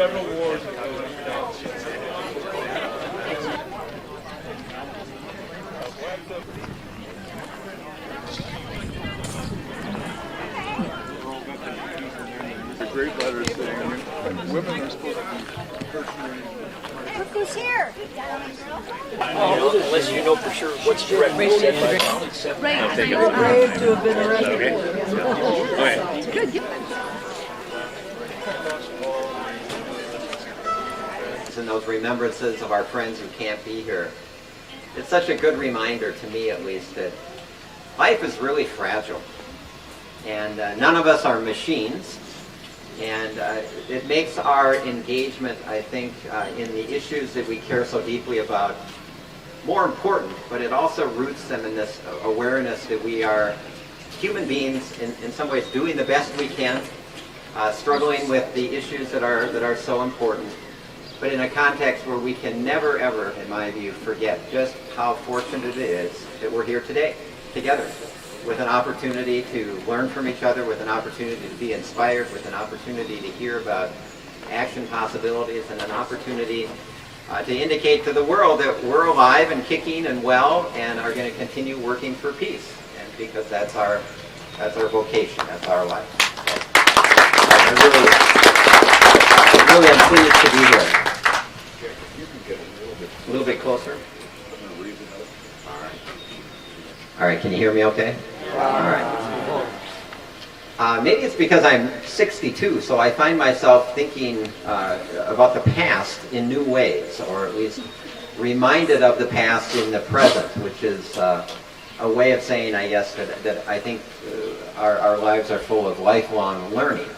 several wars. The great letters saying women are supposed to be personally. Look who's here. Unless you know for sure what's direct. Brave to have been arrested. And those remembrances of our friends who can't be here. It's such a good reminder, to me at least, that life is really fragile. And none of us are machines. And it makes our engagement, I think, in the issues that we care so deeply about more important, but it also roots them in this awareness that we are human beings, in some ways doing the best we can, struggling with the issues that are so important, but in a context where we can never, ever, in my view, forget just how fortunate it is that we're here today, together, with an opportunity to learn from each other, with an opportunity to be inspired, with an opportunity to hear about action possibilities, and an opportunity to indicate to the world that we're alive and kicking and well and are going to continue working for peace, and because that's our vocation, that's our life. I really am pleased to be here. You can get A little bit closer. All right, can you hear me okay? All right. Maybe it's because I'm 62, so I find myself thinking about the past in new ways, or at least reminded of the past in the present, which is a way of saying, I guess, that I think our lives are full of lifelong learning.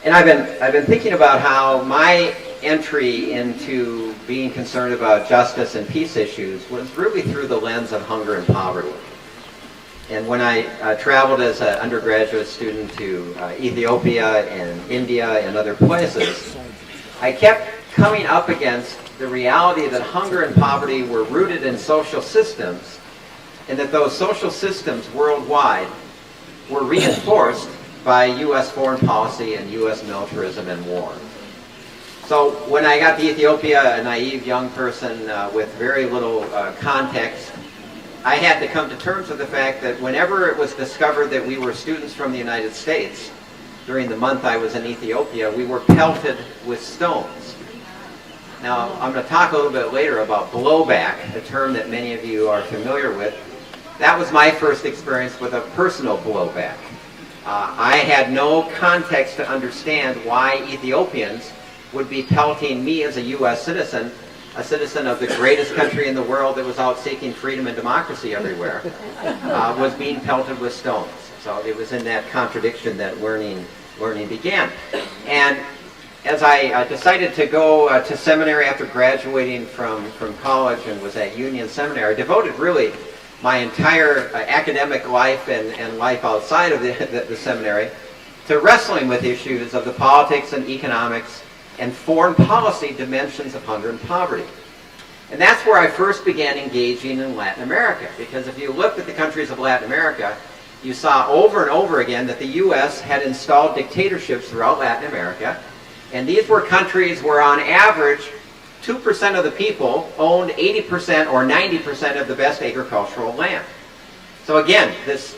And I've been thinking about how my entry into being concerned about justice and peace issues was really through the lens of hunger and poverty. And when I traveled as an undergraduate student to Ethiopia and India and other places, I kept coming up against the reality that hunger and poverty were rooted in social systems, and that those social systems worldwide were reinforced by U.S. foreign policy and U.S. militarism and war. So when I got to Ethiopia, a naive young person with very little context, I had to come to terms with the fact that whenever it was discovered that we were students from the United States, during the month I was in Ethiopia, we were pelted with stones. Now, I'm going to talk a little bit later about blowback, a term that many of you are familiar with. That was my first experience with a personal blowback. I had no context to understand why Ethiopians would be pelting me as a U.S. citizen, a citizen of the greatest country in the world that was out seeking freedom and democracy everywhere, was being pelted with stones. So it was in that contradiction that learning began. And as I decided to go to seminary after graduating from college and was at Union Seminary, I devoted really my entire academic life and life outside of the seminary to wrestling with issues of the politics and economics and foreign policy dimensions of hunger and poverty. And that's where I first began engaging in Latin America, because if you looked at the countries of Latin America, you saw over and over again that the U.S. had installed dictatorships throughout Latin America, and these were countries where on average 2% of the people owned 80% or 90% of the best agricultural land. So again, this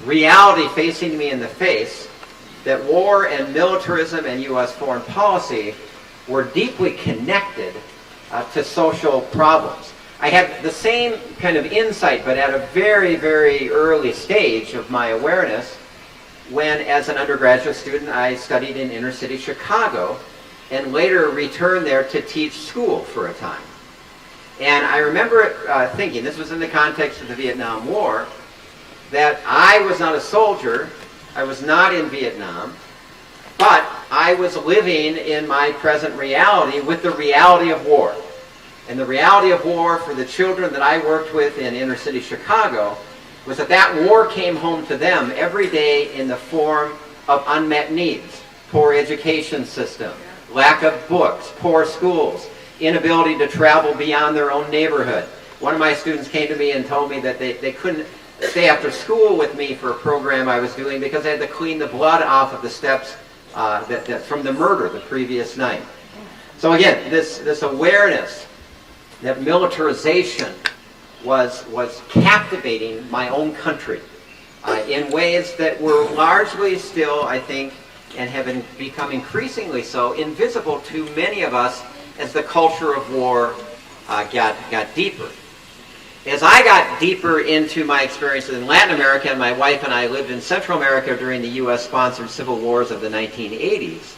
reality facing me in the face, that war and militarism and U.S. foreign policy were deeply connected to social problems. I had the same kind of insight, but at a very, very early stage of my awareness, when as an undergraduate student I studied in inner city Chicago and later returned there to teach school for a time. And I remember thinking, this was in the context of the Vietnam War, that I was not a soldier, I was not in Vietnam, but I was living in my present reality with the reality of war. And the reality of war for the children that I worked with in inner city Chicago was that war came home to them every day in the form of unmet needs. Poor education system, lack of books, poor schools, inability to travel beyond their own neighborhood. One of my students came to me and told me that they couldn't stay after school with me for a program I was doing because I had to clean the blood off of the steps from the murder the previous night. So again, this awareness that militarization was captivating my own country in ways that were largely still, I think, and have become increasingly so, invisible to many of us as the culture of war got deeper. As I got deeper into my experiences in Latin America, and my wife and I lived in Central America during the U.S.-sponsored civil wars of the 1980s,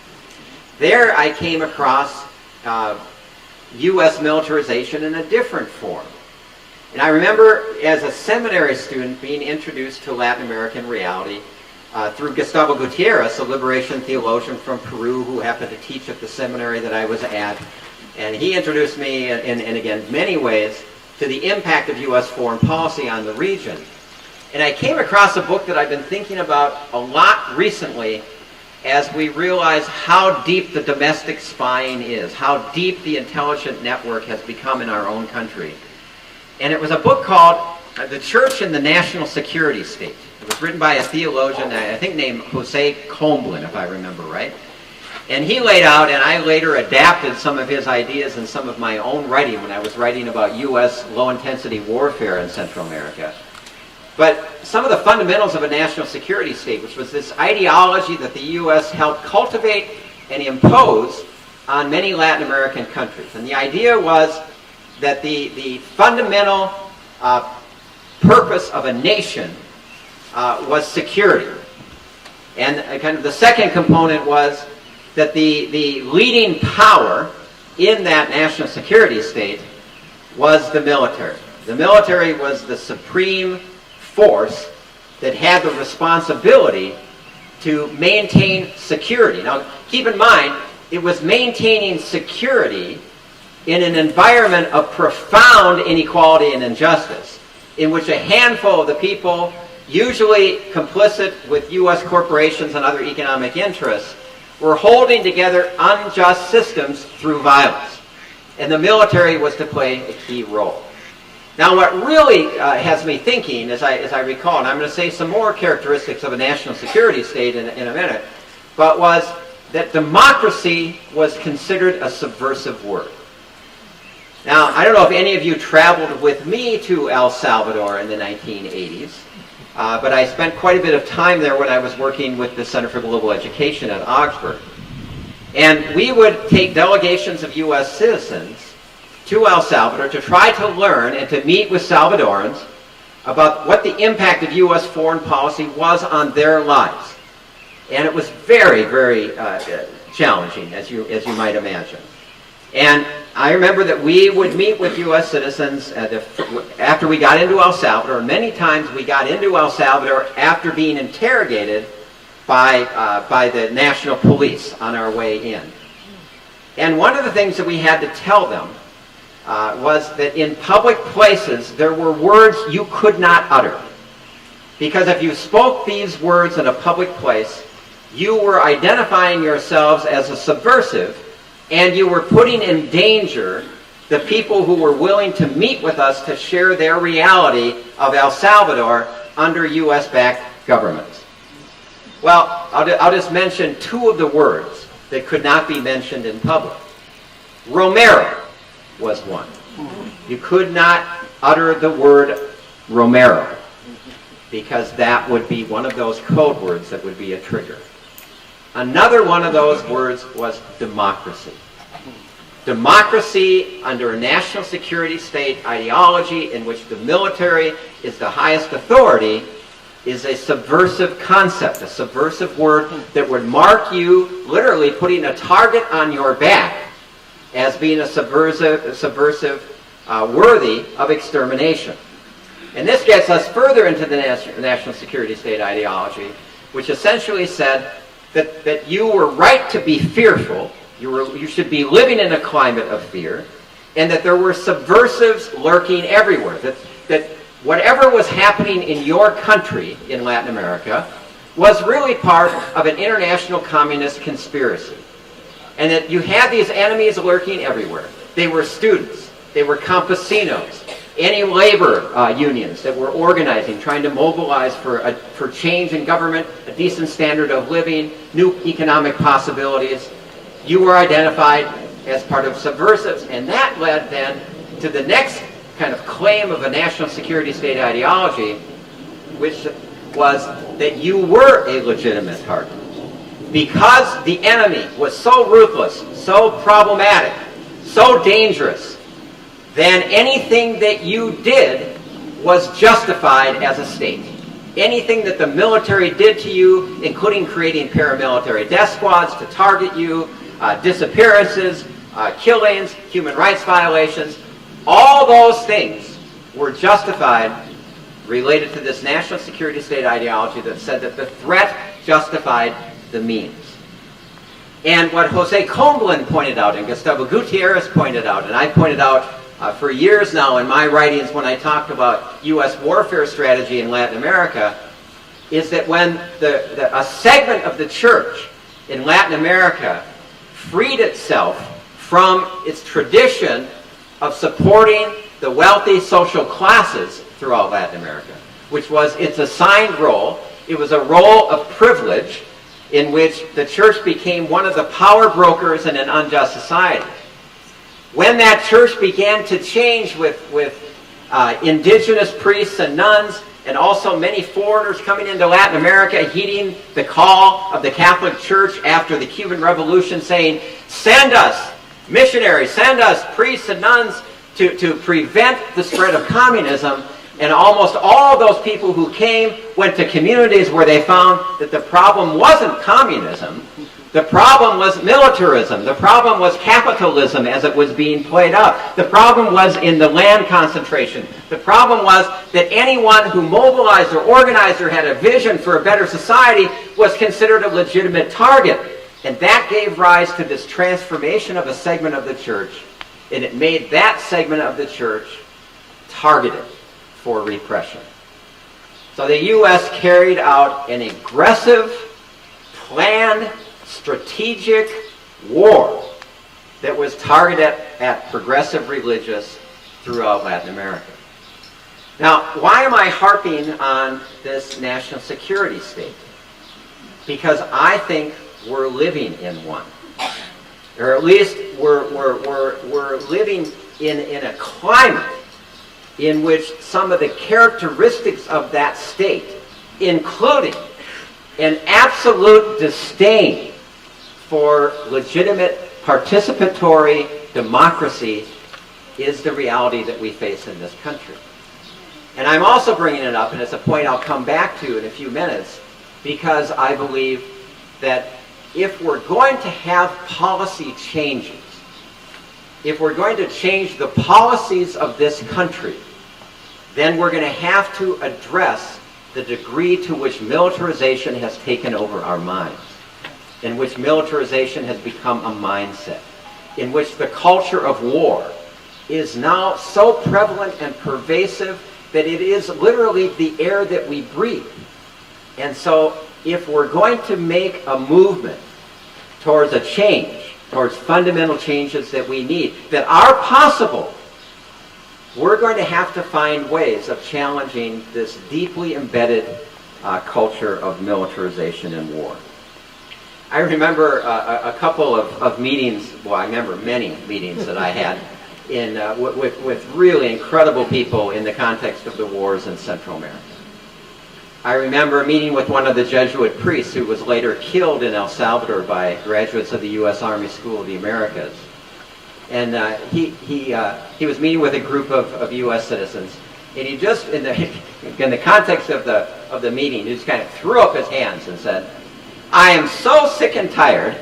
there I came across U.S. militarization in a different form. And I remember as a seminary student being introduced to Latin American reality through Gustavo Gutierrez, a liberation theologian from Peru who happened to teach at the seminary that I was at. And he introduced me in again, many ways to the impact of U.S. foreign policy on the region. And I came across a book that I've been thinking about a lot recently as we realize how deep the domestic spying is, how deep the intelligence network has become in our own country. And it was a book called The Church and the National Security State. It was written by a theologian, I think named Jose Comblin, if I remember right. And he laid out, and I later adapted some of his ideas in some of my own writing when I was writing about U.S. low-intensity warfare in Central America. But some of the fundamentals of a national security state, which was this ideology that the U.S. helped cultivate and impose on many Latin American countries. And the idea was that the fundamental purpose of a nation was security. And kind of the second component was that the leading power in that national security state was the military. The military was the supreme force that had the responsibility to maintain security. Now, keep in mind, it was maintaining security in an environment of profound inequality and injustice, in which a handful of the people, usually complicit with U.S. corporations and other economic interests, were holding together unjust systems through violence. And the military was to play a key role. Now, what really has me thinking, as I recall, and I'm going to say some more characteristics of a national security state in a minute, but was that democracy was considered a subversive word. Now, I don't know if any of you traveled with me to El Salvador in the 1980s, but I spent quite a bit of time there when I was working with the Center for Global Education at Augsburg. And we would take delegations of U.S. citizens to El Salvador to try to learn and to meet with Salvadorans about what the impact of U.S. foreign policy was on their lives. And it was very, very challenging, as you might imagine. And I remember that we would meet with U.S. citizens after we got into El Salvador. And many times we got into El Salvador after being interrogated by the national police on our way in. And one of the things that we had to tell them was that in public places there were words you could not utter. Because if you spoke these words in a public place, you were identifying yourselves as a subversive, and you were putting in danger the people who were willing to meet with us to share their reality of El Salvador under U.S.-backed governments. Well, I'll just mention two of the words that could not be mentioned in public. Romero was one. You could not utter the word Romero, because that would be one of those code words that would be a trigger. Another one of those words was democracy. Democracy under a national security state ideology in which the military is the highest authority is a subversive concept, a subversive word that would mark you literally putting a target on your back as being a subversive worthy of extermination. And this gets us further into the national security state ideology, which essentially said that you were right to be fearful, you should be living in a climate of fear, and that there were subversives lurking everywhere, that whatever was happening in your country in Latin America was really part of an international communist conspiracy. And that you had these enemies lurking everywhere. They were students, they were campesinos, any labor unions that were organizing, trying to mobilize for change in government, a decent standard of living, new economic possibilities, you were identified as part of subversives. And that led then to the next kind of claim of a national security state ideology, which was that you were a legitimate target. Because the enemy was so ruthless, so problematic, so dangerous, then anything that you did was justified as a state. Anything that the military did to you, including creating paramilitary death squads to target you, disappearances, killings, human rights violations, all those things were justified related to this national security state ideology that said that the threat justified the means. And what Jose Comblan pointed out, and Gustavo Gutierrez pointed out, and I pointed out for years now in my writings when I talked about U.S. warfare strategy in Latin America, is that when a segment of the church in Latin America freed itself from its tradition of supporting the wealthy social classes throughout Latin America, which was its assigned role. It was a role of privilege in which the church became one of the power brokers in an unjust society. When that church began to change with indigenous priests and nuns, and also many foreigners coming into Latin America, heeding the call of the Catholic Church after the Cuban Revolution, saying, send us missionaries, send us priests and nuns to prevent the spread of communism. And almost all of those people who came went to communities where they found that the problem wasn't communism. The problem was militarism. The problem was capitalism as it was being played out. The problem was in the land concentration. The problem was that anyone who mobilized or organized or had a vision for a better society was considered a legitimate target. And that gave rise to this transformation of a segment of the church, and it made that segment of the church targeted for repression. So the U.S. carried out an aggressive, planned, strategic war that was targeted at progressive religious throughout Latin America. Now, why am I harping on this national security state? Because I think we're living in one. Or at least we're living in a climate in which some of the characteristics of that state, including an absolute disdain for legitimate participatory democracy, is the reality that we face in this country. And I'm also bringing it up, and it's a point I'll come back to in a few minutes, because I believe that if we're going to have policy changes, if we're going to change the policies of this country, then we're going to have to address the degree to which militarization has taken over our minds, in which militarization has become a mindset, in which the culture of war is now so prevalent and pervasive that it is literally the air that we breathe. And so if we're going to make a movement towards a change, towards fundamental changes that we need, that are possible, we're going to have to find ways of challenging this deeply embedded culture of militarization and war. I remember a couple of meetings, well, I remember many meetings that I had with really incredible people in the context of the wars in Central America. I remember meeting with one of the Jesuit priests who was later killed in El Salvador by graduates of the U.S. Army School of the Americas. And he was meeting with a group of U.S. citizens, and he just, in the context of the meeting, he just kind of threw up his hands and said, I am so sick and tired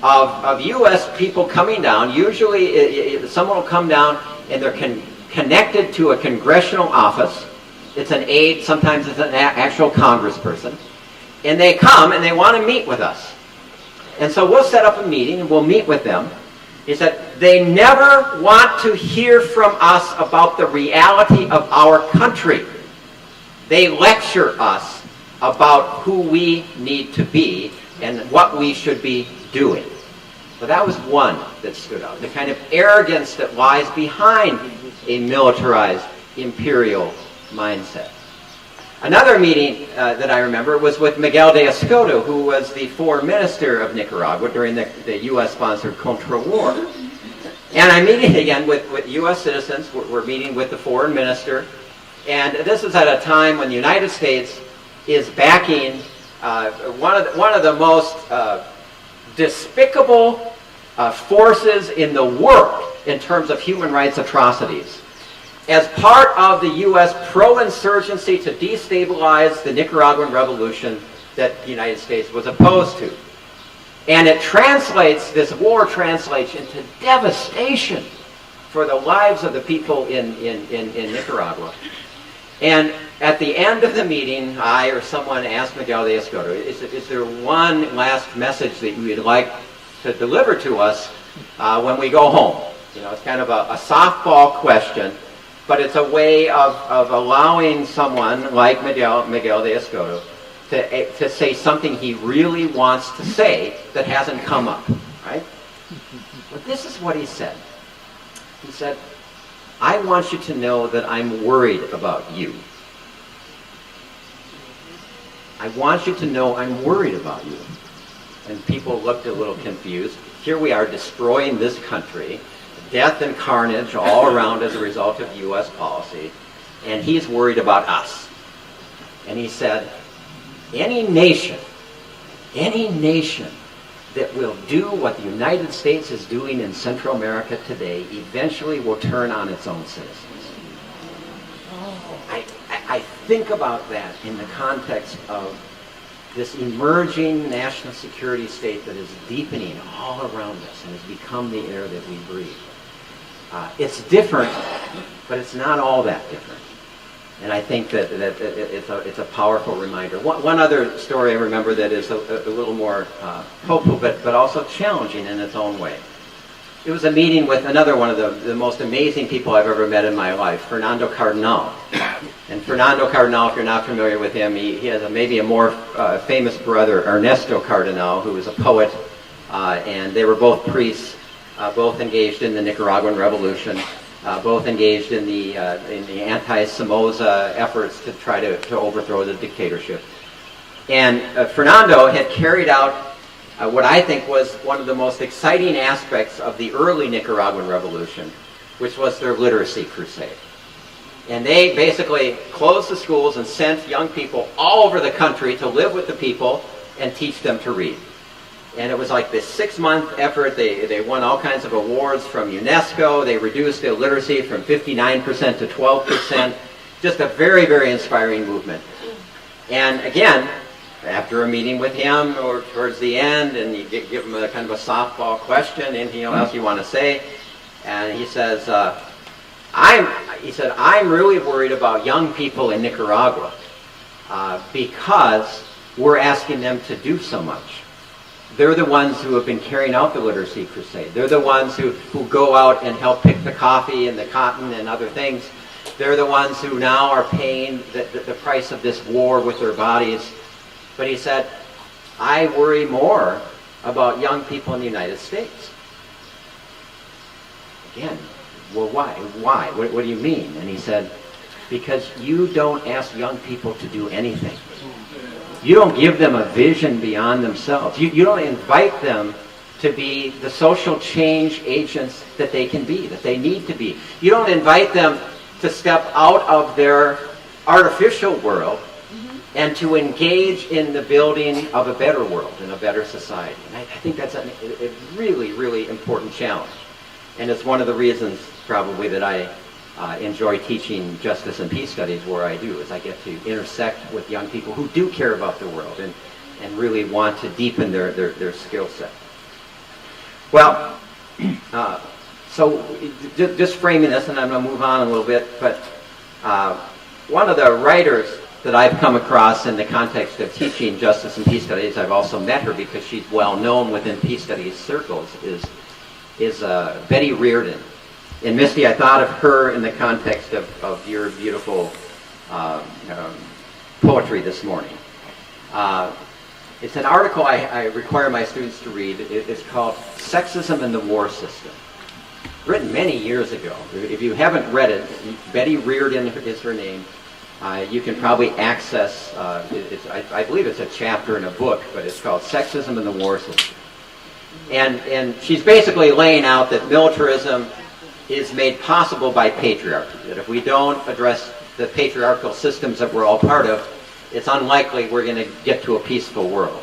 of U.S. people coming down. Usually someone will come down and they're connected to a congressional office. It's an aide, sometimes it's an actual congressperson. And they come and they want to meet with us. And so we'll set up a meeting and we'll meet with them. He said, they never want to hear from us about the reality of our country. They lecture us about who we need to be and what we should be doing. So that was one that stood out. The kind of arrogance that lies behind a militarized imperial mindset. Another meeting that I remember was with Miguel de Escoto, who was the foreign minister of Nicaragua during the U.S.-sponsored Contra War. And I'm meeting again with U.S. citizens. We're meeting with the foreign minister. And this is at a time when the United States is backing one of the most despicable forces in the world in terms of human rights atrocities. As part of the U.S. pro-insurgency to destabilize the Nicaraguan revolution that the United States was opposed to. And this war translates into devastation for the lives of the people in Nicaragua. And at the end of the meeting, I or someone asked Miguel de Escoto, is there one last message that you would like to deliver to us when we go home? You know, it's kind of a softball question, but it's a way of allowing someone like Miguel de Escoto to say something he really wants to say that hasn't come up, right? But this is what he said. He said, I want you to know that I'm worried about you. I want you to know I'm worried about you. And people looked a little confused. Here we are destroying this country, death and carnage all around as a result of U.S. policy, and he's worried about us. And he said, any nation that will do what the United States is doing in Central America today eventually will turn on its own citizens. I think about that in the context of this emerging national security state that is deepening all around us and has become the air that we breathe. It's different, but it's not all that different. And I think that it's a powerful reminder. One other story I remember that is a little more hopeful, but also challenging in its own way. It was a meeting with another one of the most amazing people I've ever met in my life, Fernando Cardenal. And Fernando Cardenal, if you're not familiar with him, he has maybe a more famous brother, Ernesto Cardenal, who was a poet, and they were both priests, both engaged in the Nicaraguan Revolution. Both engaged in the anti-Somoza efforts to try to overthrow the dictatorship. And Fernando had carried out what I think was one of the most exciting aspects of the early Nicaraguan Revolution, which was their literacy crusade. And they basically closed the schools and sent young people all over the country to live with the people and teach them to read. And it was like this 6-month effort. They won all kinds of awards from UNESCO. They reduced illiteracy from 59% to 12%. Just a very, very inspiring movement. And again, after a meeting with him or towards the end, and you give him a kind of a softball question, anything else you want to say, and he says, I'm really worried about young people in Nicaragua because we're asking them to do so much. They're the ones who have been carrying out the literacy crusade. They're the ones who go out and help pick the coffee and the cotton and other things. They're the ones who now are paying the price of this war with their bodies. But he said, I worry more about young people in the United States. Again, well, why? Why? What do you mean? And he said, because you don't ask young people to do anything. You don't give them a vision beyond themselves. You don't invite them to be the social change agents that they can be, that they need to be. You don't invite them to step out of their artificial world and to engage in the building of a better world and a better society. And I think that's a really, really important challenge. And it's one of the reasons probably that I enjoy teaching justice and peace studies where I do, is I get to intersect with young people who do care about the world and really want to deepen their skill set. Well, so just framing this, and I'm going to move on a little bit, but one of the writers that I've come across in the context of teaching justice and peace studies, I've also met her because she's well known within peace studies circles, is Betty Reardon. And Misty, I thought of her in the context of your beautiful poetry this morning. It's an article I require my students to read. It's called Sexism in the War System. written many years ago. If you haven't read it, Betty Reardon is her name. You can probably access, I believe it's a chapter in a book, but it's called Sexism in the War System. And she's basically laying out that militarism is made possible by patriarchy, that if we don't address the patriarchal systems that we're all part of, it's unlikely we're going to get to a peaceful world.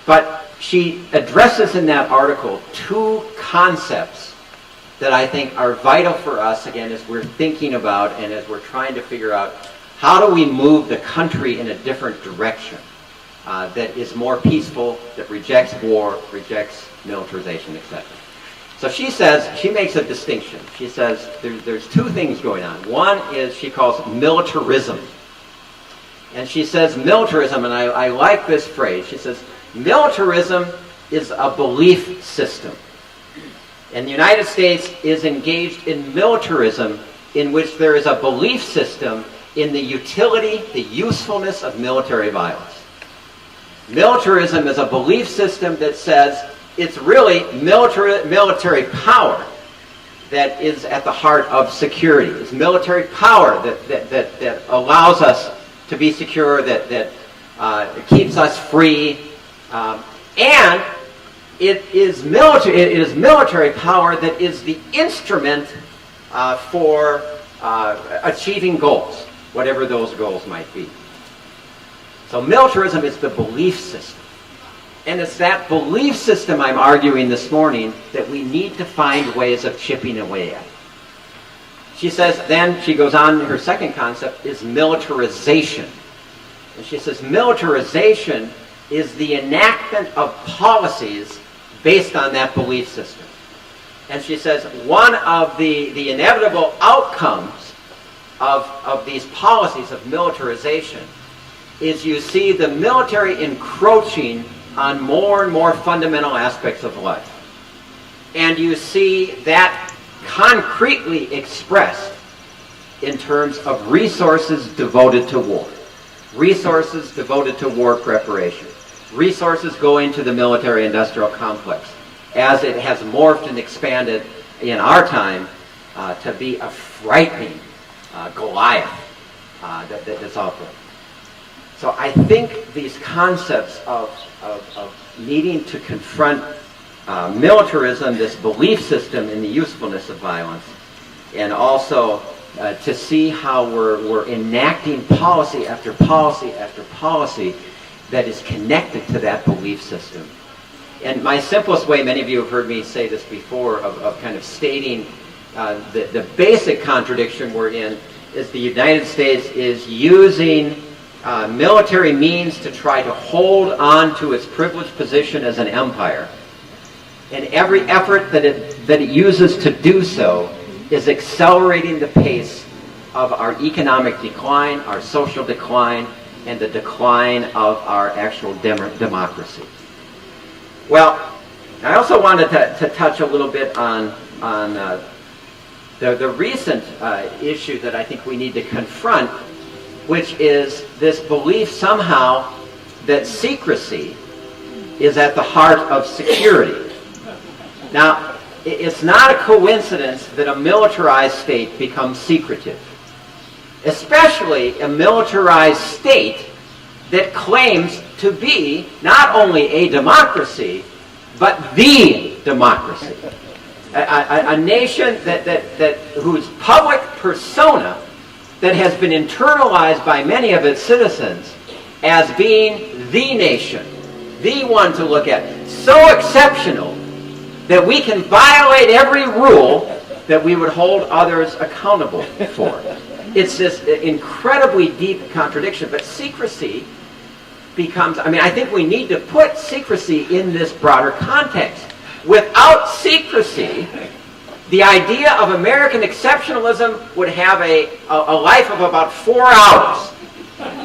But she addresses in that article two concepts that I think are vital for us, again, as we're thinking about and as we're trying to figure out how do we move the country in a different direction that is more peaceful, that rejects war, rejects militarization, etc. So she says, she makes a distinction. She says there's two things going on. One is she calls militarism. And she says militarism, and I like this phrase, she says militarism is a belief system. And the United States is engaged in militarism in which there is a belief system in the utility, the usefulness of military violence. Militarism is a belief system that says it's really military power that is at the heart of security. It's military power that allows us to be secure, that keeps us free, and it is military power that is the instrument for achieving goals, whatever those goals might be. So militarism is the belief system. And it's that belief system I'm arguing this morning that we need to find ways of chipping away at. She says, then she goes on, her second concept is militarization. And she says militarization is the enactment of policies based on that belief system. And she says one of the inevitable outcomes of these policies of militarization is you see the military encroaching on more and more fundamental aspects of life. And you see that concretely expressed in terms of resources devoted to war, resources devoted to war preparation, resources going to the military-industrial complex as it has morphed and expanded in our time to be a frightening Goliath that's out there. So I think these concepts of needing to confront militarism, this belief system in the usefulness of violence, and also to see how we're enacting policy after policy after policy that is connected to that belief system. And my simplest way, many of you have heard me say this before, of kind of stating the basic contradiction we're in is the United States is using military means to try to hold on to its privileged position as an empire. And every effort that it uses to do so is accelerating the pace of our economic decline, our social decline, and the decline of our actual democracy. Well, I also wanted to touch a little bit on the recent issue that I think we need to confront, which is this belief somehow that secrecy is at the heart of security. Now, it's not a coincidence that a militarized state becomes secretive, especially a militarized state that claims to be not only a democracy, but the democracy. A nation whose public persona that has been internalized by many of its citizens as being the nation, the one to look at, so exceptional that we can violate every rule that we would hold others accountable for. It's this incredibly deep contradiction, but secrecy becomes, I think we need to put secrecy in this broader context. Without secrecy, the idea of American exceptionalism would have a life of about 4 hours,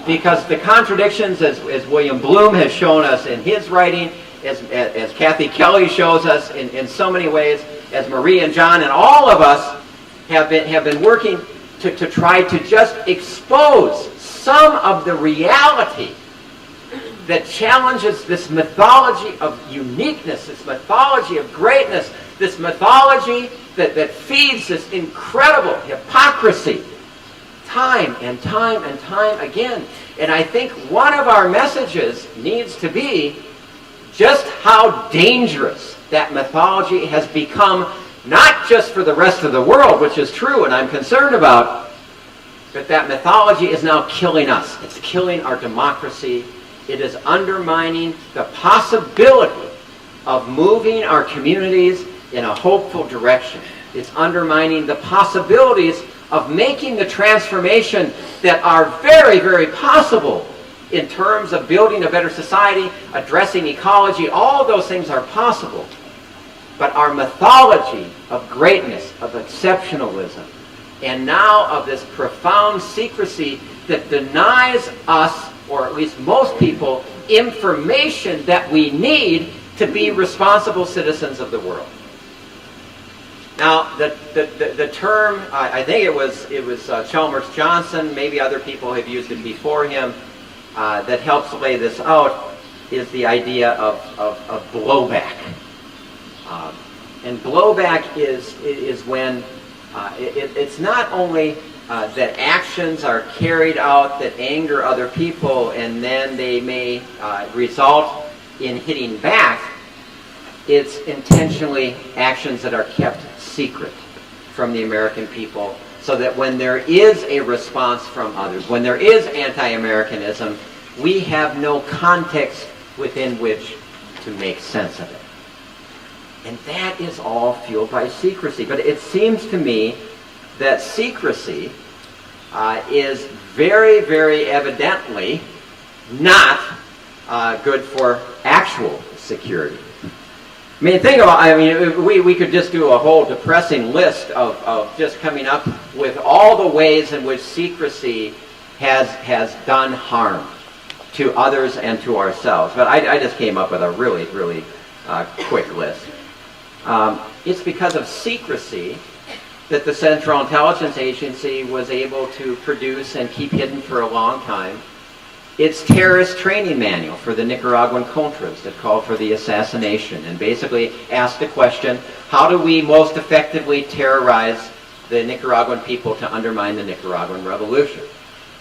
because the contradictions, as William Bloom has shown us in his writing, as Kathy Kelly shows us in so many ways, as Marie and John and all of us have been working to try to just expose some of the reality that challenges this mythology of uniqueness, this mythology of greatness, this mythology that feeds this incredible hypocrisy time and time and time again. And I think one of our messages needs to be just how dangerous that mythology has become, not just for the rest of the world, which is true and I'm concerned about, but that mythology is now killing us. It's killing our democracy. It is undermining the possibility of moving our communities in a hopeful direction. It's undermining the possibilities of making the transformation that are very, very possible in terms of building a better society, addressing ecology. All of those things are possible. But our mythology of greatness, of exceptionalism, and now of this profound secrecy that denies us, or at least most people, information that we need to be responsible citizens of the world. Now, the term, I think it was Chalmers Johnson, maybe other people have used it before him, that helps lay this out, is the idea of blowback. And blowback is when it's not only that actions are carried out that anger other people and then they may result in hitting back. It's intentionally actions that are kept secret from the American people, so that when there is a response from others, when there is anti-Americanism, we have no context within which to make sense of it. And that is all fueled by secrecy. But it seems to me that secrecy is very, very evidently not good for actual security. I mean, think about, we could just do a whole depressing list of just coming up with all the ways in which secrecy has done harm to others and to ourselves. But I just came up with a really, really quick list. It's because of secrecy that the Central Intelligence Agency was able to produce and keep hidden for a long time its terrorist training manual for the Nicaraguan Contras that called for the assassination and basically asked the question, how do we most effectively terrorize the Nicaraguan people to undermine the Nicaraguan Revolution?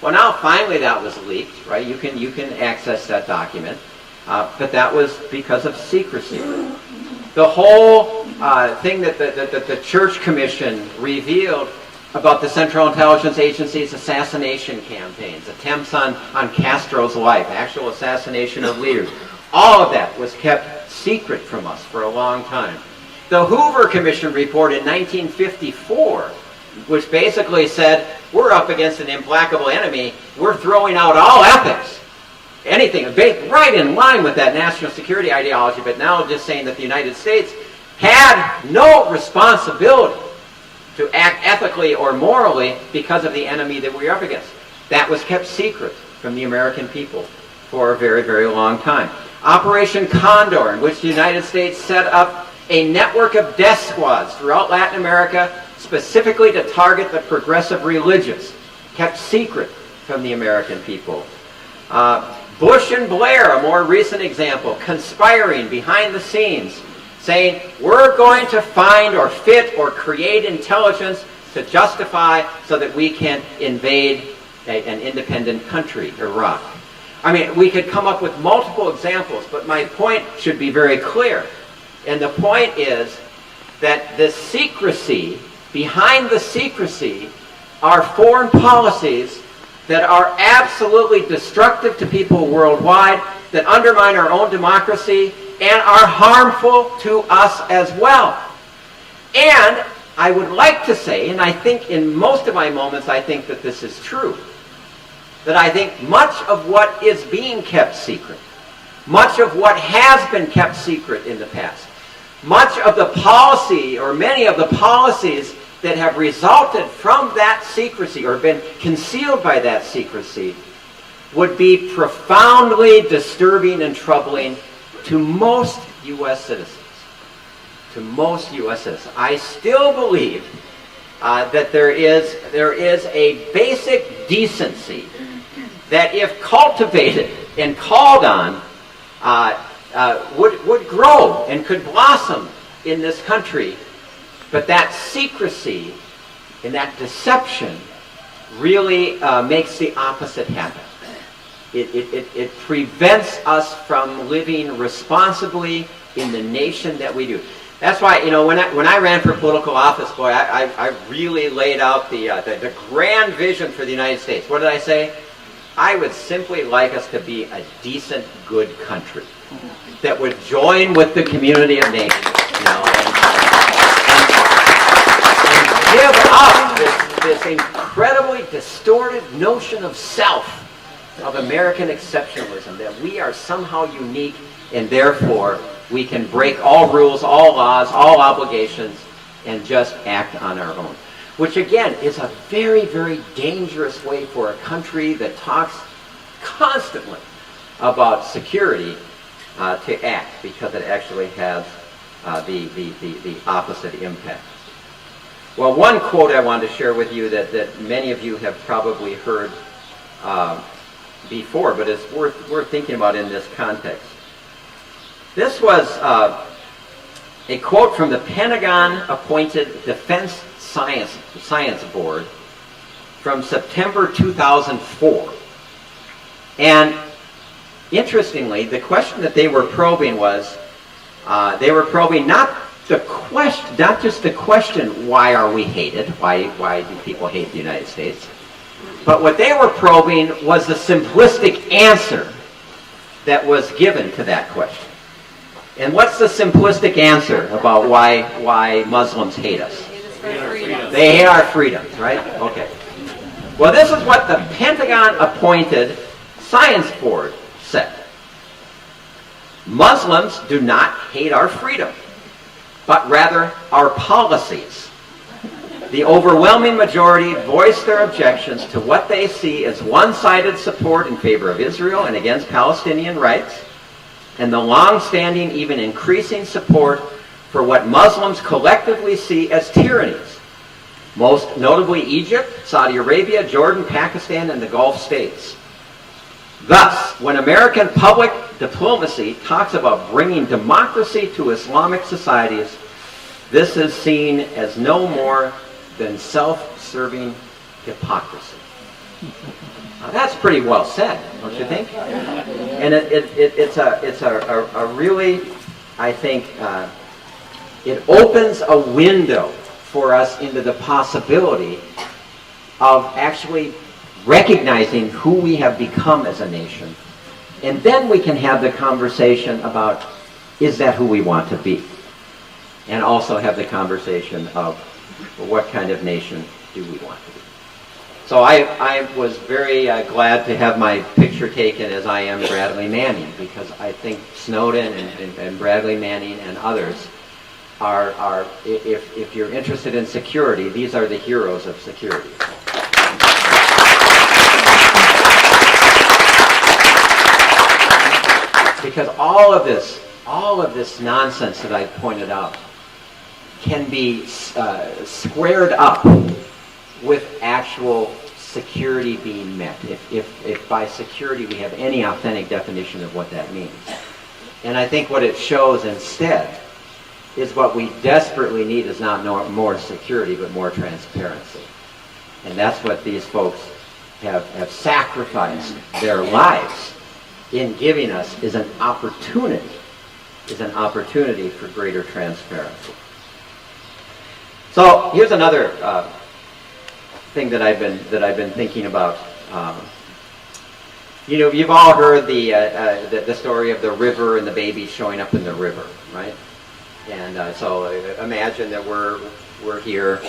Well, now finally that was leaked, right? You can access that document, but that was because of secrecy. The whole thing that the Church Commission revealed about the Central Intelligence Agency's assassination campaigns, attempts on Castro's life, actual assassination of leaders, all of that was kept secret from us for a long time. The Hoover Commission report in 1954, which basically said, we're up against an implacable enemy, we're throwing out all ethics. Anything right in line with that national security ideology, but now just saying that the United States had no responsibility to act ethically or morally because of the enemy that we were up against. That was kept secret from the American people for a very, very long time. Operation Condor, in which the United States set up a network of death squads throughout Latin America, specifically to target the progressive religious, kept secret from the American people. Bush and Blair, a more recent example, conspiring behind the scenes, saying, we're going to find or fit or create intelligence to justify so that we can invade an independent country, Iraq. I mean, we could come up with multiple examples, but my point should be very clear. And the point is that the secrecy, behind the secrecy, are foreign policies that are absolutely destructive to people worldwide, that undermine our own democracy, and are harmful to us as well. And I would like to say, and I think in most of my moments I think that this is true, that I think much of what is being kept secret, much of what has been kept secret in the past, much of the policy, or many of the policies that have resulted from that secrecy or been concealed by that secrecy would be profoundly disturbing and troubling to most U.S. citizens. To most U.S. citizens. I still believe that there is a basic decency that, if cultivated and called on would grow and could blossom in this country. But that secrecy and that deception really makes the opposite happen. It prevents us from living responsibly in the nation that we do. That's why, when I ran for political office, boy, I really laid out the grand vision for the United States. What did I say? I would simply like us to be a decent, good country that would join with the community of nations, and give up this incredibly distorted notion of self, of American exceptionalism, that we are somehow unique and therefore we can break all rules, all laws, all obligations, and just act on our own. Which again is a very, very dangerous way for a country that talks constantly about security to act, because it actually has the opposite impact. Well, one quote I wanted to share with you that many of you have probably heard before, but it's worth thinking about in this context. This was a quote from the Pentagon-appointed Defense Science Board from September 2004. And interestingly, the question that they were probing was, they were probing not just the question, why are we hated? Why do people hate the United States? But what they were probing was the simplistic answer that was given to that question. And what's the simplistic answer about why Muslims hate us? They hate our freedoms, right? Okay. Well, this is what the Pentagon-appointed Science Board said. Muslims do not hate our freedom, but rather our policies. The overwhelming majority voice their objections to what they see as one-sided support in favor of Israel and against Palestinian rights, and the long-standing, even increasing support for what Muslims collectively see as tyrannies, most notably Egypt, Saudi Arabia, Jordan, Pakistan, and the Gulf states. Thus, when American public diplomacy talks about bringing democracy to Islamic societies, this is seen as no more than self-serving hypocrisy. Now, that's pretty well said, don't you think? And it's a really, I think, it opens a window for us into the possibility of actually recognizing who we have become as a nation. And then we can have the conversation about, is that who we want to be? And also have the conversation of, well, what kind of nation do we want to be? So I was very glad to have my picture taken as I am Bradley Manning, because I think Snowden and Bradley Manning and others are if you're interested in security, these are the heroes of security. Because all of this nonsense that I pointed out can be squared up with actual security being met, if by security we have any authentic definition of what that means. And I think what it shows instead is what we desperately need is not more security, but more transparency. And that's what these folks have sacrificed their lives in giving us, is an opportunity for greater transparency. So here's another thing that I've been thinking about. You've all heard the story of the river and the baby showing up in the river, right? And so imagine that we're here,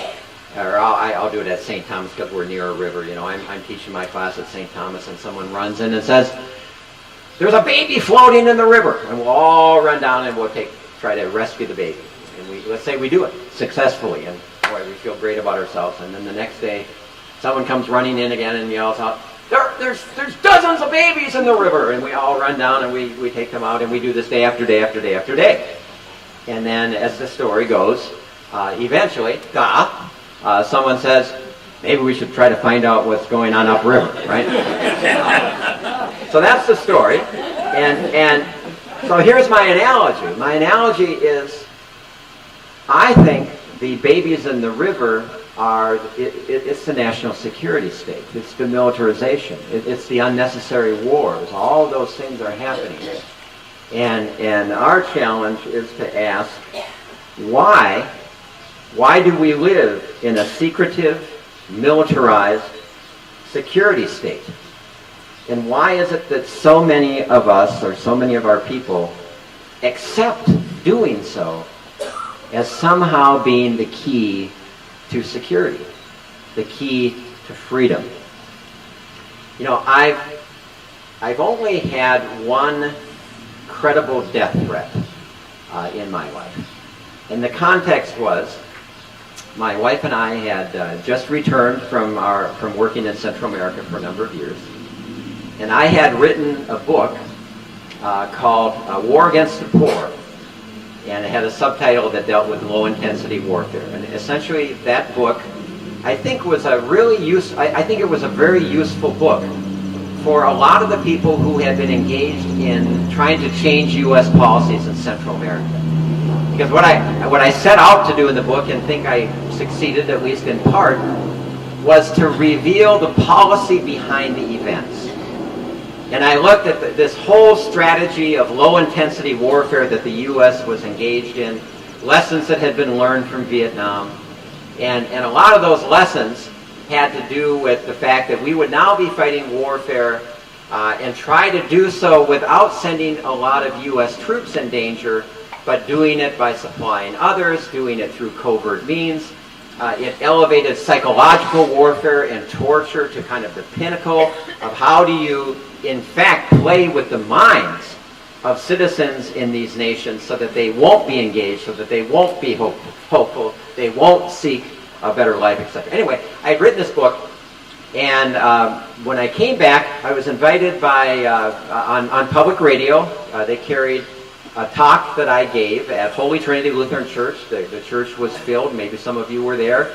or I'll do it at St. Thomas because we're near a river. I'm teaching my class at St. Thomas, and someone runs in and says, "There's a baby floating in the river," and we'll all run down and we'll try to rescue the baby. And let's say we do it successfully, and boy, we feel great about ourselves. And then the next day, someone comes running in again and yells out, There's dozens of babies in the river," and we all run down and we take them out, and we do this day after day after day after day. And then, as the story goes, eventually, someone says, "Maybe we should try to find out what's going on upriver," right? So that's the story. And so here's my analogy. My analogy is, I think the babies in the river it's the national security state. It's the militarization. It's the unnecessary wars. All of those things are happening. And our challenge is to ask, why do we live in a secretive, militarized security state? And why is it that so many of us, or so many of our people, accept doing so as somehow being the key to security, the key to freedom? You know, I've only had one credible death threat in my life. And the context was, my wife and I had just returned from working in Central America for a number of years. And I had written a book called War Against the Poor. And it had a subtitle that dealt with low-intensity warfare. And essentially, that book, I think, was a I think it was a very useful book for a lot of the people who had been engaged in trying to change U.S. policies in Central America. Because what I set out to do in the book, and think I succeeded at least in part, was to reveal the policy behind the events. And I looked at this whole strategy of low-intensity warfare that the U.S. was engaged in, lessons that had been learned from Vietnam, and a lot of those lessons had to do with the fact that we would now be fighting warfare and try to do so without sending a lot of U.S. troops in danger, but doing it by supplying others, doing it through covert means. It elevated psychological warfare and torture to kind of the pinnacle of how do you, in fact, play with the minds of citizens in these nations so that they won't be engaged, so that they won't be hopeful, they won't seek a better life, etc. Anyway, I had written this book, and when I came back, I was invited by on public radio. They carried a talk that I gave at Holy Trinity Lutheran Church. The church was filled. Maybe some of you were there,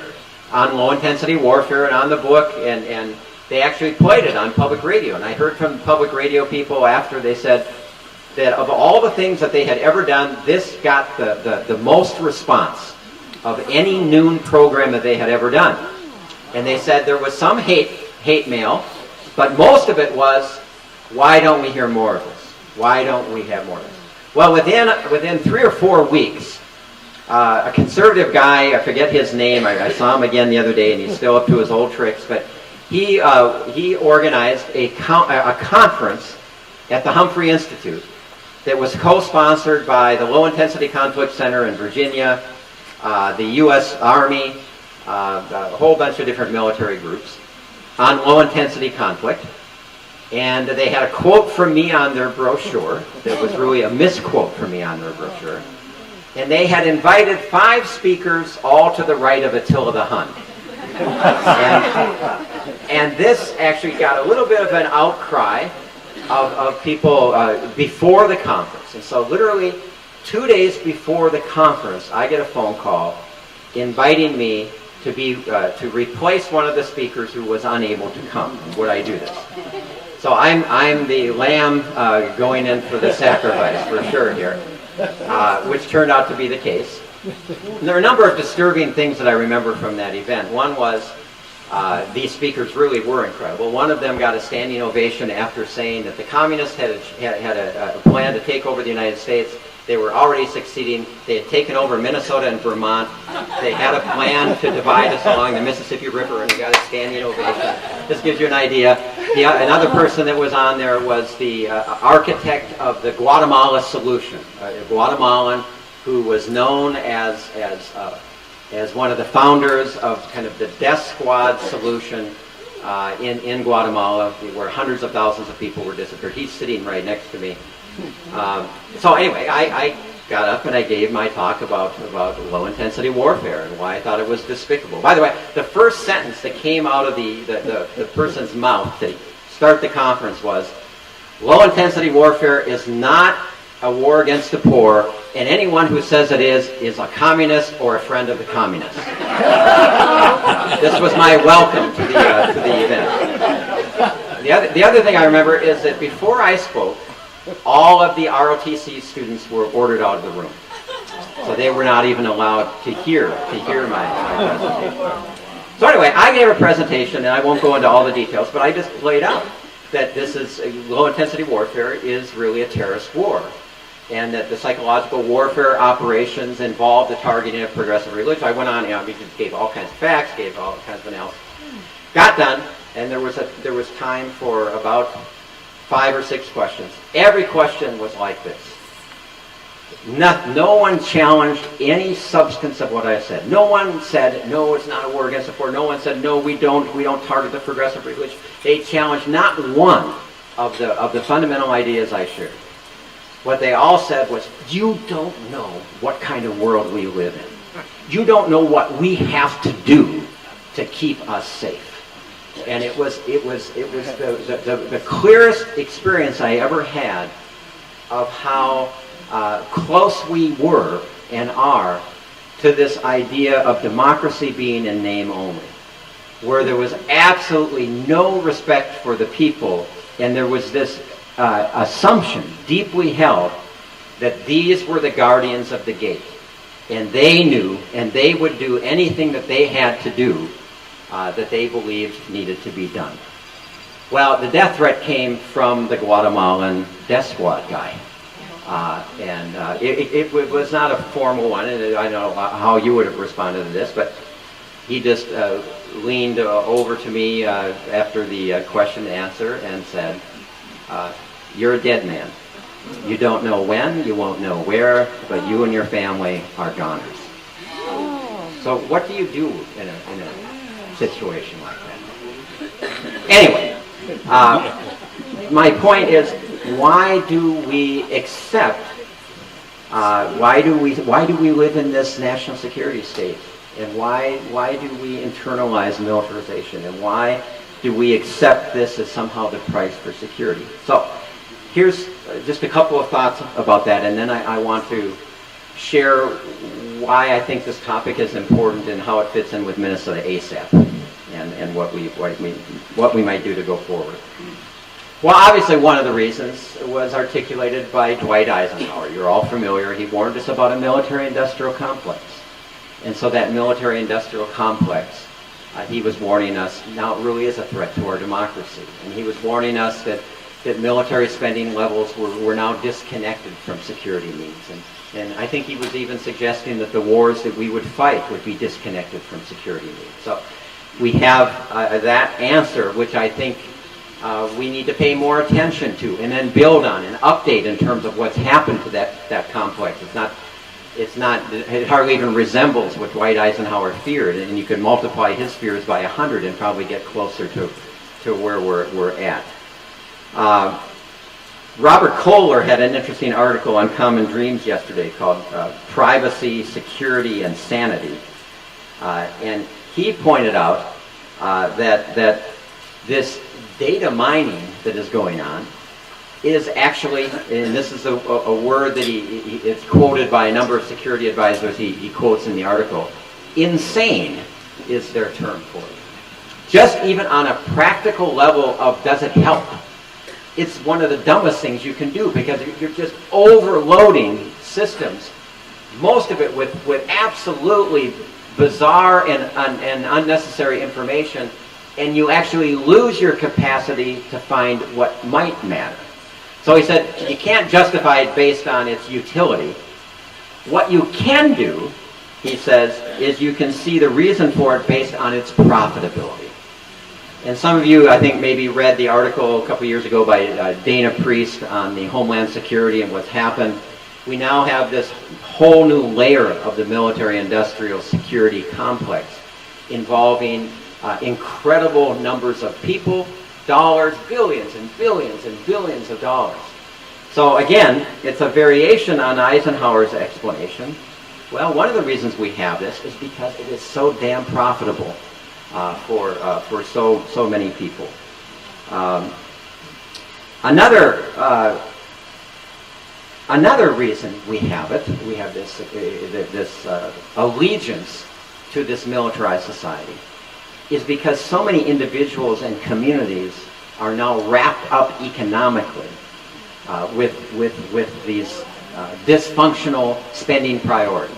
on low-intensity warfare and on the book, and they actually played it on public radio. And I heard from public radio people after, they said that of all the things that they had ever done, this got the most response of any noon program that they had ever done. And they said there was some hate mail, but most of it was, why don't we hear more of this? Why don't we have more of this? Well, within 3 or 4 weeks, a conservative guy, I forget his name, I saw him again the other day, and he's still up to his old tricks, but he organized a conference at the Humphrey Institute that was co-sponsored by the Low Intensity Conflict Center in Virginia, the U.S. Army, a whole bunch of different military groups, on low-intensity conflict. And they had a quote from me on their brochure that was really a misquote from me on their brochure. And they had invited 5 speakers, all to the right of Attila the Hun. And this actually got a little bit of an outcry of people before the conference. And so literally 2 days before the conference, I get a phone call inviting me to replace one of the speakers who was unable to come. Would I do this? So I'm the lamb going in for the sacrifice, for sure here, which turned out to be the case. And there are a number of disturbing things that I remember from that event. One was these speakers really were incredible. One of them got a standing ovation after saying that the communists had a plan to take over the United States. They were already succeeding. They had taken over Minnesota and Vermont. They had a plan to divide us along the Mississippi River, and they got a standing ovation. This gives you an idea. Another person that was on there was the architect of the Guatemala solution, a Guatemalan who was known as one of the founders of kind of the death squad solution in Guatemala, where hundreds of thousands of people were disappeared. He's sitting right next to me. So anyway, I got up and I gave my talk about low-intensity warfare and why I thought it was despicable. By the way, the first sentence that came out of the person's mouth to start the conference was, low-intensity warfare is not a war against the poor, and anyone who says it is a communist or a friend of the communists. This was my welcome to the event. the other thing I remember is that before I spoke, all of the ROTC students were ordered out of the room. So they were not even allowed to hear my presentation. So anyway, I gave a presentation, and I won't go into all the details, but I just laid out that this is low-intensity warfare is really a terrorist war, and that the psychological warfare operations involve the targeting of progressive religion. I went on, we just gave all kinds of facts, gave all kinds of analysis. Got done, and there was time for about 5 or 6 questions. Every question was like this. No one challenged any substance of what I said. No one said, no, it's not a war against the poor. No one said, no, we don't target the progressive religion. They challenged not one of the fundamental ideas I shared. What they all said was, you don't know what kind of world we live in. You don't know what we have to do to keep us safe. And it was the clearest experience I ever had of how close we were and are to this idea of democracy being in name only, where there was absolutely no respect for the people, and there was this assumption deeply held that these were the guardians of the gate, and they knew, and they would do anything that they had to do that they believed needed to be done. Well, the death threat came from the Guatemalan death squad guy. It was not a formal one, and I don't know how you would have responded to this, but he just leaned over to me after the question and answer and said, you're a dead man. You don't know when, you won't know where, but you and your family are goners. So what do you do in a situation like that? Anyway, my point is, why do we accept? Why do we live in this national security state? And why do we internalize militarization? And why do we accept this as somehow the price for security? So here's just a couple of thoughts about that, and then I want to share why I think this topic is important and how it fits in with Minnesota ASAP, and what we might do to go forward. Well, obviously one of the reasons was articulated by Dwight Eisenhower. You're all familiar. He warned us about a military-industrial complex. And so that military-industrial complex, he was warning us, now it really is a threat to our democracy. And he was warning us that military spending levels were now disconnected from security needs. And I think he was even suggesting that the wars that we would fight would be disconnected from security needs. So we have that answer, which I think we need to pay more attention to, and then build on and update in terms of what's happened to that complex. It hardly even resembles what Dwight Eisenhower feared, and you could multiply his fears by 100 and probably get closer to where we're at. Robert Kohler had an interesting article on Common Dreams yesterday called Privacy, Security, and Sanity. And he pointed out that this data mining that is going on is actually, and this is a word that it's quoted by a number of security advisors he quotes in the article, insane is their term for it. Just even on a practical level of does it help? It's one of the dumbest things you can do, because you're just overloading systems, most of it with absolutely bizarre and unnecessary information, and you actually lose your capacity to find what might matter. So he said, you can't justify it based on its utility. What you can do, he says, is you can see the reason for it based on its profitability. And some of you, I think, maybe read the article a couple years ago by Dana Priest on the Homeland Security and what's happened. We now have this whole new layer of the military-industrial security complex involving incredible numbers of people, dollars, billions and billions and billions of dollars. So again, it's a variation on Eisenhower's explanation. Well, one of the reasons we have this is because it is so damn profitable for so many people. Another reason we have it, we have this allegiance to this militarized society, is because so many individuals and communities are now wrapped up economically with these dysfunctional spending priorities.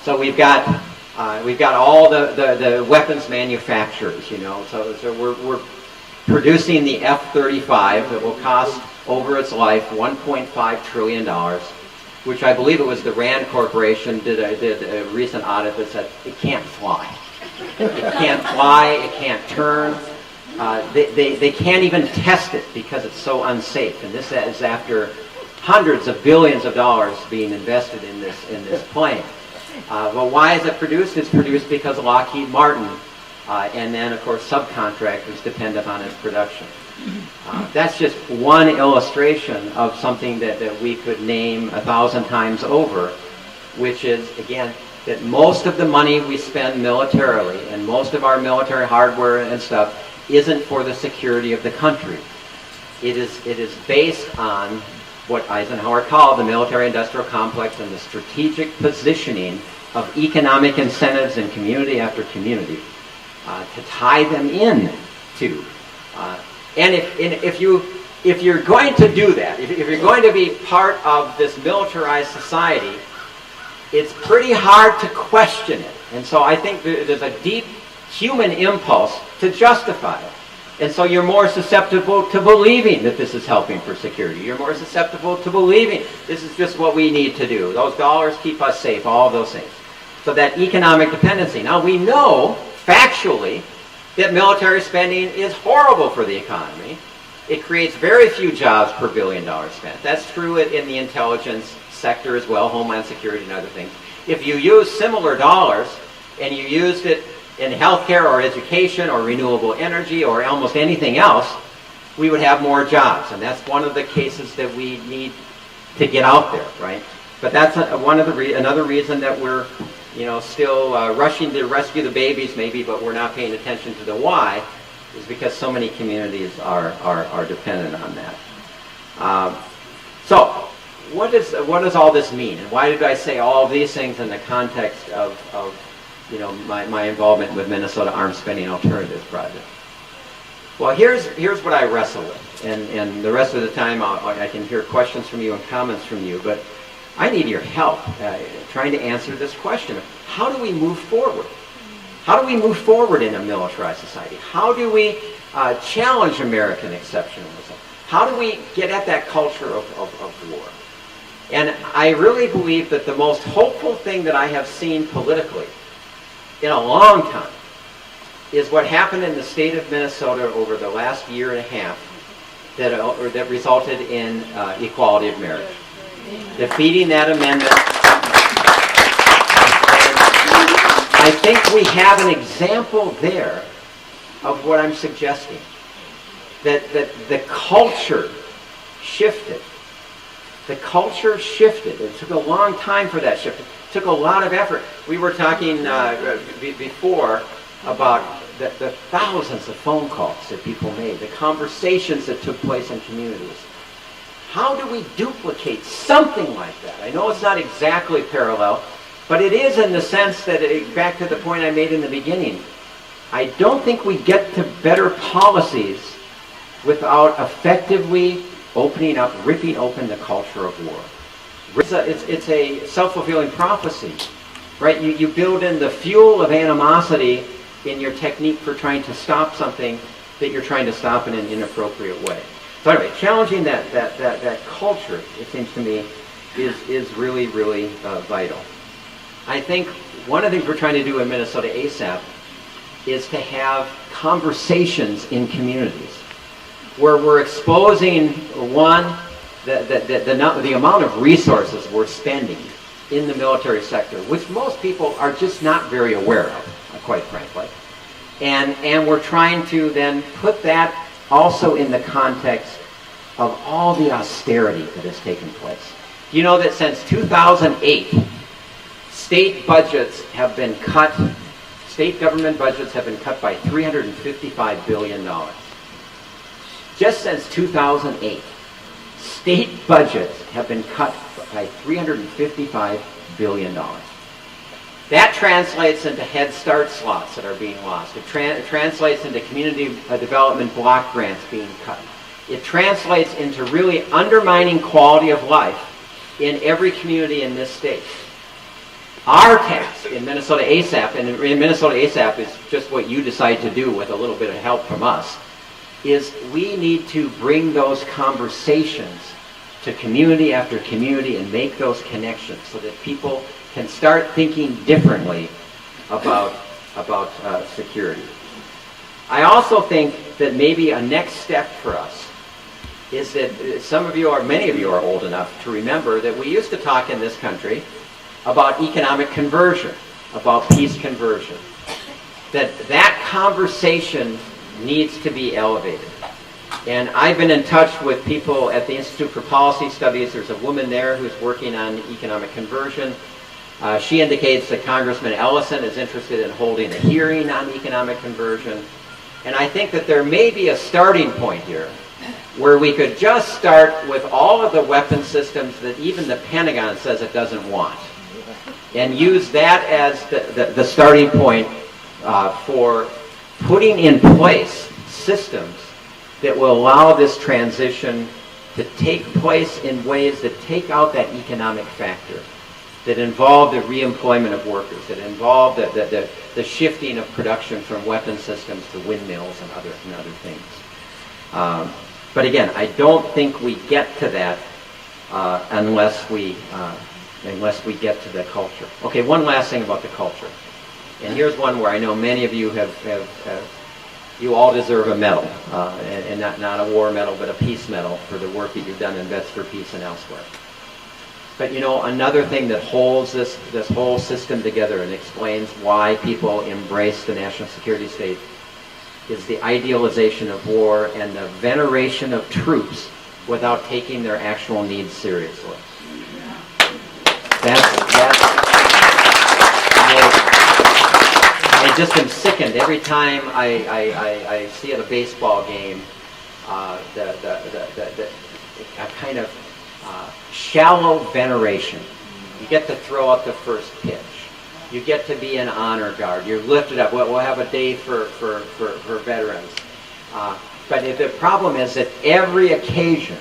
So we've got all the weapons manufacturers, you know. So we're producing the F-35 that will cost over its life $1.5 trillion, which I believe it was the Rand Corporation did a recent audit that said it can't fly. It can't fly, it can't turn. They can't even test it because it's so unsafe. And this is after hundreds of billions of dollars being invested in this plane. Well, why is it produced? It's produced because Lockheed Martin and then, of course, subcontractors depend upon its production. That's just one illustration of something that we could name 1,000 times over, which is, again, that most of the money we spend militarily and most of our military hardware and stuff isn't for the security of the country. It is based on what Eisenhower called the military-industrial complex and the strategic positioning of economic incentives in community after community to tie them in to. And if you're going to do that, if you're going to be part of this militarized society, it's pretty hard to question it. And so I think there's a deep human impulse to justify it. And so you're more susceptible to believing that this is helping for security. You're more susceptible to believing this is just what we need to do. Those dollars keep us safe, all of those things. So that economic dependency. Now we know, factually, that military spending is horrible for the economy. It creates very few jobs per $1 billion spent. That's true in the intelligence sector as well, Homeland Security and other things. If you use similar dollars and you used it in healthcare or education or renewable energy or almost anything else, we would have more jobs. And that's one of the cases that we need to get out there, right? But that's another reason that we're, still rushing to rescue the babies maybe, but we're not paying attention to the why, is because so many communities are dependent on that. So what does all this mean? And why did I say all of these things in the context of my involvement with Minnesota Arms Spending Alternatives Project? Well, here's what I wrestle with, and the rest of the time I can hear questions from you and comments from you, but I need your help trying to answer this question of how do we move forward? How do we move forward in a militarized society? How do we challenge American exceptionalism? How do we get at that culture of war? And I really believe that the most hopeful thing that I have seen politically in a long time is what happened in the state of Minnesota over the last year and a half that resulted in equality of marriage. Defeating that amendment. And I think we have an example there of what I'm suggesting. That the culture shifted. The culture shifted. It took a long time for that shift. It took a lot of effort. We were talking before about the thousands of phone calls that people made, the conversations that took place in communities. How do we duplicate something like that? I know it's not exactly parallel, but it is in the sense that, back to the point I made in the beginning, I don't think we get to better policies without effectively opening up, ripping open the culture of war. It's a self-fulfilling prophecy, right? You build in the fuel of animosity in your technique for trying to stop something that you're trying to stop in an inappropriate way. So anyway, challenging that culture, it seems to me, is really, really vital. I think one of the things we're trying to do in Minnesota ASAP is to have conversations in communities where we're exposing, the amount of resources we're spending in the military sector, which most people are just not very aware of, quite frankly. And we're trying to then put that also in the context of all the austerity that has taken place. You know that since 2008, state budgets have been cut, state government budgets have been cut by $355 billion. Just since 2008, state budgets have been cut by $355 billion. That translates into Head Start slots that are being lost. It translates into community development block grants being cut. It translates into really undermining quality of life in every community in this state. Our task in Minnesota ASAP, and in Minnesota ASAP is just what you decide to do with a little bit of help from us, is we need to bring those conversations to community after community and make those connections so that people can start thinking differently about security. I also think that maybe a next step for us is that many of you are old enough to remember that we used to talk in this country about economic conversion, about peace conversion. That conversation needs to be elevated. And I've been in touch with people at the Institute for Policy Studies. There's a woman there who's working on economic conversion. She indicates that Congressman Ellison is interested in holding a hearing on economic conversion. And I think that there may be a starting point here where we could just start with all of the weapon systems that even the Pentagon says it doesn't want, and use that as the starting point for putting in place systems that will allow this transition to take place in ways that take out that economic factor, that involve the reemployment of workers, that involve the shifting of production from weapon systems to windmills and other things. But again, I don't think we get to that unless we get to the culture. Okay, one last thing about the culture. And here's one where I know many of you you all deserve a medal, and not a war medal, but a peace medal for the work that you've done in Vets for Peace and elsewhere. But another thing that holds this whole system together and explains why people embrace the national security state is the idealization of war and the veneration of troops without taking their actual needs seriously. I just am sickened every time I see at a baseball game a kind of shallow veneration. You get to throw out the first pitch. You get to be an honor guard. You're lifted up. We'll have a day for veterans. But the problem is that every occasion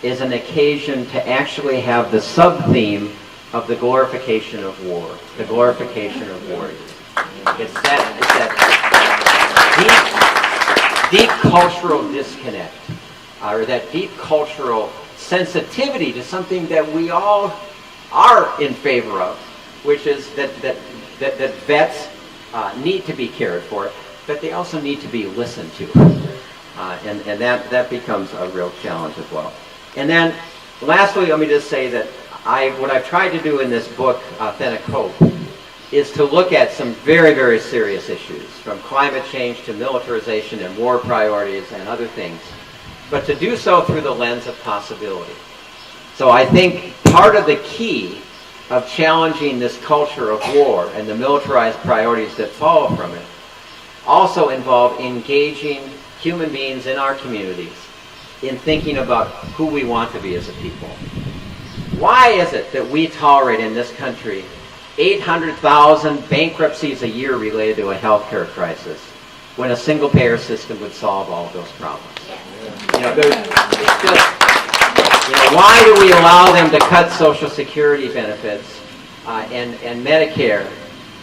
is an occasion to actually have the sub-theme of the glorification of war, the glorification of warriors. It's that deep cultural disconnect, or that deep cultural sensitivity to something that we all are in favor of, which is that vets need to be cared for, but they also need to be listened to. And that becomes a real challenge as well. And then, lastly, let me just say that what I've tried to do in this book, Authentic Hope, is to look at some very, very serious issues, from climate change to militarization and war priorities and other things, but to do so through the lens of possibility. So I think part of the key of challenging this culture of war and the militarized priorities that follow from it also involve engaging human beings in our communities in thinking about who we want to be as a people. Why is it that we tolerate in this country 800,000 bankruptcies a year related to a healthcare crisis when a single-payer system would solve all of those problems? Why do we allow them to cut Social Security benefits and Medicare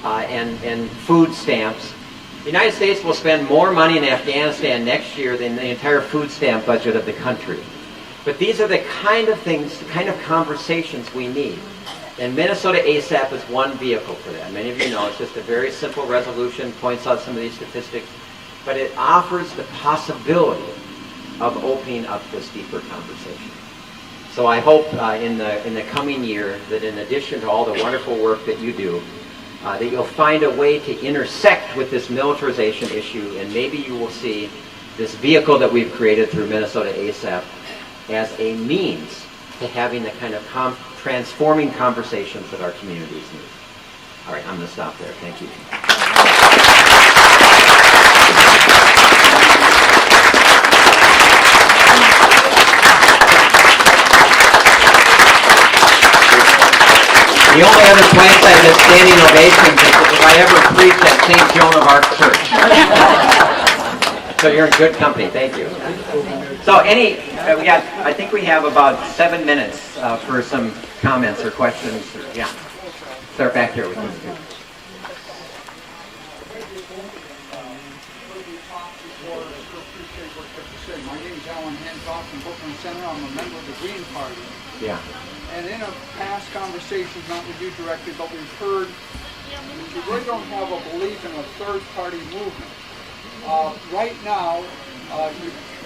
and food stamps? The United States will spend more money in Afghanistan next year than the entire food stamp budget of the country. But these are the kind of things, the kind of conversations we need. And Minnesota ASAP is one vehicle for that. Many of you know it's just a very simple resolution, points out some of these statistics, but it offers the possibility of opening up this deeper conversation. So I hope in the coming year that in addition to all the wonderful work that you do, that you'll find a way to intersect with this militarization issue, and maybe you will see this vehicle that we've created through Minnesota ASAP as a means to having the kind of transforming conversations that our communities need. All right, I'm going to stop there. Thank you. The only other place I get standing ovations is if I ever preach at St. Joan of Arc Church. So you're in good company. Thank you. So I think we have about 7 minutes for some comments or questions. Yeah. Start back here with you. My name is Alan Hancock from Brooklyn Center. I'm a member of the Green Party. Yeah. And in a past conversations, not with you directly, but we've heard that you really don't have a belief in a third-party movement. Right now,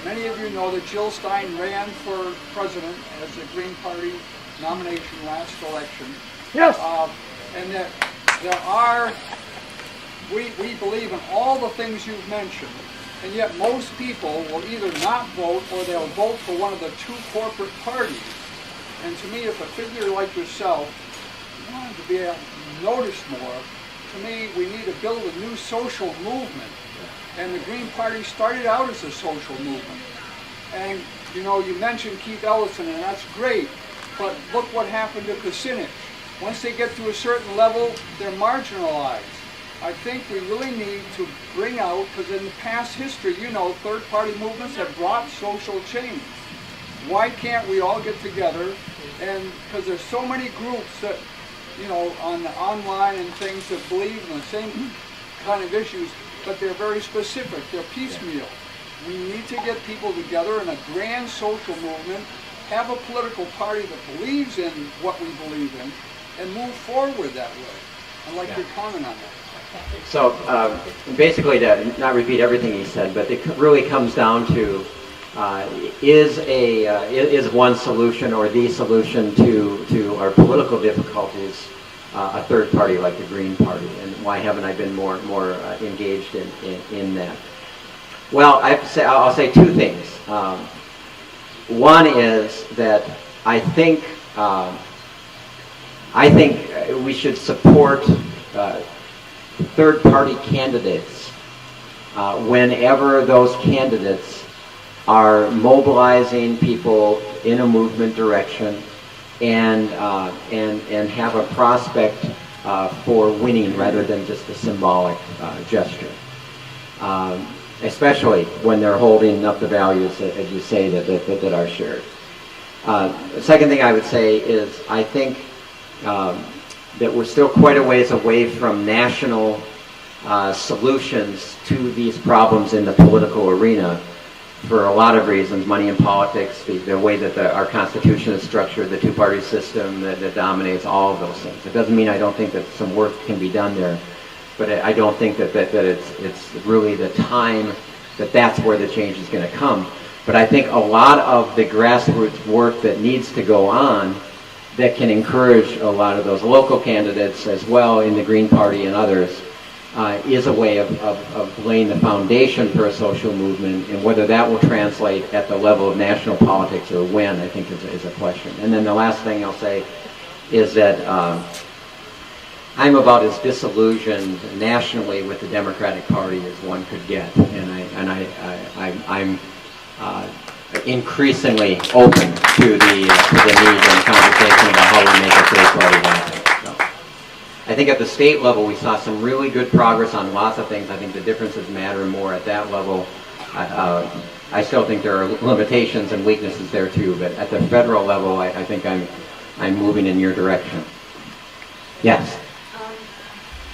many of you know that Jill Stein ran for president as the Green Party nomination last election. Yes. And that we believe in all the things you've mentioned, and yet most people will either not vote or they'll vote for one of the two corporate parties. And to me, if a figure like yourself wanted to be noticed more, to me, we need to build a new social movement. And the Green Party started out as a social movement. And, you know, you mentioned Keith Ellison, and that's great, but look what happened to Kucinich. Once they get to a certain level, they're marginalized. I think we really need to bring out, because in the past history, you know, third-party movements have brought social change. Why can't we all get together? And because there's so many groups that, you know, on the online and things that believe in the same kind of issues, but they're very specific. They're piecemeal. We need to get people together in a grand social movement, have a political party that believes in what we believe in, and move forward that way. I'd like your comment on that. So basically, to not repeat everything he said, but it really comes down to is one solution or the solution to our political difficulties a third party like the Green Party, and why haven't I been more engaged in that? Well, I'll say two things. One is that I think we should support third-party candidates whenever those candidates are mobilizing people in a movement direction and have a prospect for winning rather than just a symbolic gesture. Especially when they're holding up the values that, as you say, that are shared. The second thing I would say is I think that we're still quite a ways away from national solutions to these problems in the political arena for a lot of reasons. Money in politics, the way that our Constitution is structured, the two-party system that dominates all of those things. It doesn't mean I don't think that some work can be done there, but I don't think that it's really the time that's where the change is going to come. But I think a lot of the grassroots work that needs to go on that can encourage a lot of those local candidates as well in the Green Party and others is a way of laying the foundation for a social movement, and whether that will translate at the level of national politics or when, I think is a question. And then the last thing I'll say is that I'm about as disillusioned nationally with the Democratic Party as one could get, and I'm increasingly open to the need and conversation about how we make a third party happen. So, I think at the state level we saw some really good progress on lots of things. I think the differences matter more at that level. I still think there are limitations and weaknesses there too, but at the federal level I think I'm moving in your direction. Yes.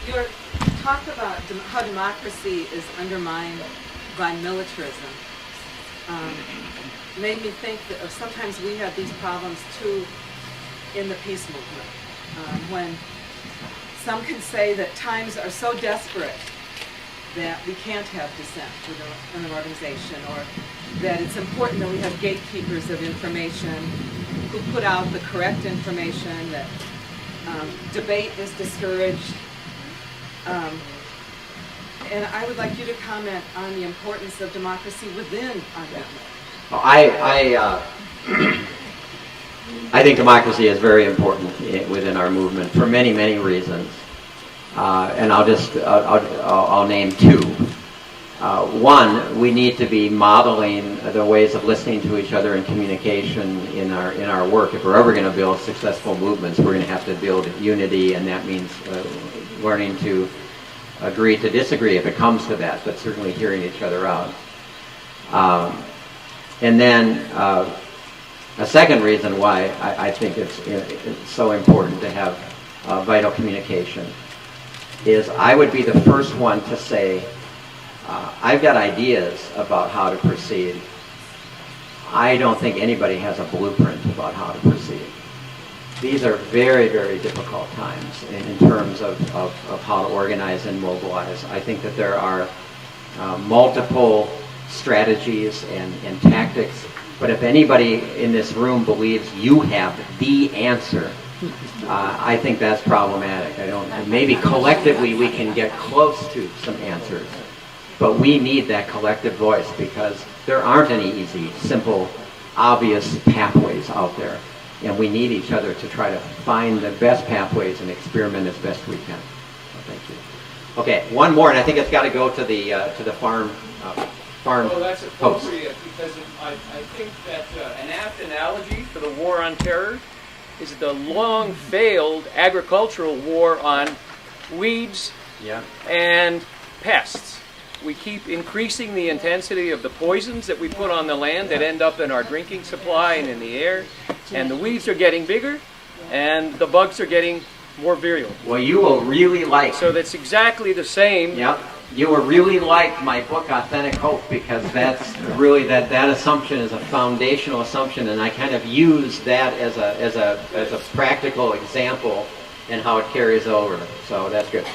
Your talk about how democracy is undermined by militarism made me think that sometimes we have these problems too in the peace movement. When some can say that times are so desperate that we can't have dissent within an organization, or that it's important that we have gatekeepers of information who put out the correct information, that debate is discouraged. And I would like you to comment on the importance of democracy within our movement. I think democracy is very important within our movement for many, many reasons, and I'll name two. One, we need to be modeling the ways of listening to each other and communication in our work. If we're ever going to build successful movements, we're going to have to build unity, and that means learning to agree to disagree if it comes to that, but certainly hearing each other out. And then a second reason why I think it's so important to have vital communication is I would be the first one to say, I've got ideas about how to proceed. I don't think anybody has a blueprint about how to proceed. These are very, very difficult times in terms of how to organize and mobilize. I think that there are multiple strategies and tactics, but if anybody in this room believes you have the answer, I think that's problematic. Maybe collectively we can get close to some answers, but we need that collective voice because there aren't any easy, simple, obvious pathways out there. And we need each other to try to find the best pathways and experiment as best we can. So thank you. Okay, one more, and I think it's got to go to the farm Oh, that's post. appropriate because I think that an apt analogy for the war on terror is the long failed agricultural war on weeds and pests. We keep increasing the intensity of the poisons that we put on the land that end up in our drinking supply and in the air. And the weeds are getting bigger, and the bugs are getting more virulent. Well, you will really like... So that's exactly the same. Yep. You will really like my book, Authentic Hope, because that's really, that assumption is a foundational assumption, and I kind of use that as a practical example and how it carries over. So that's good.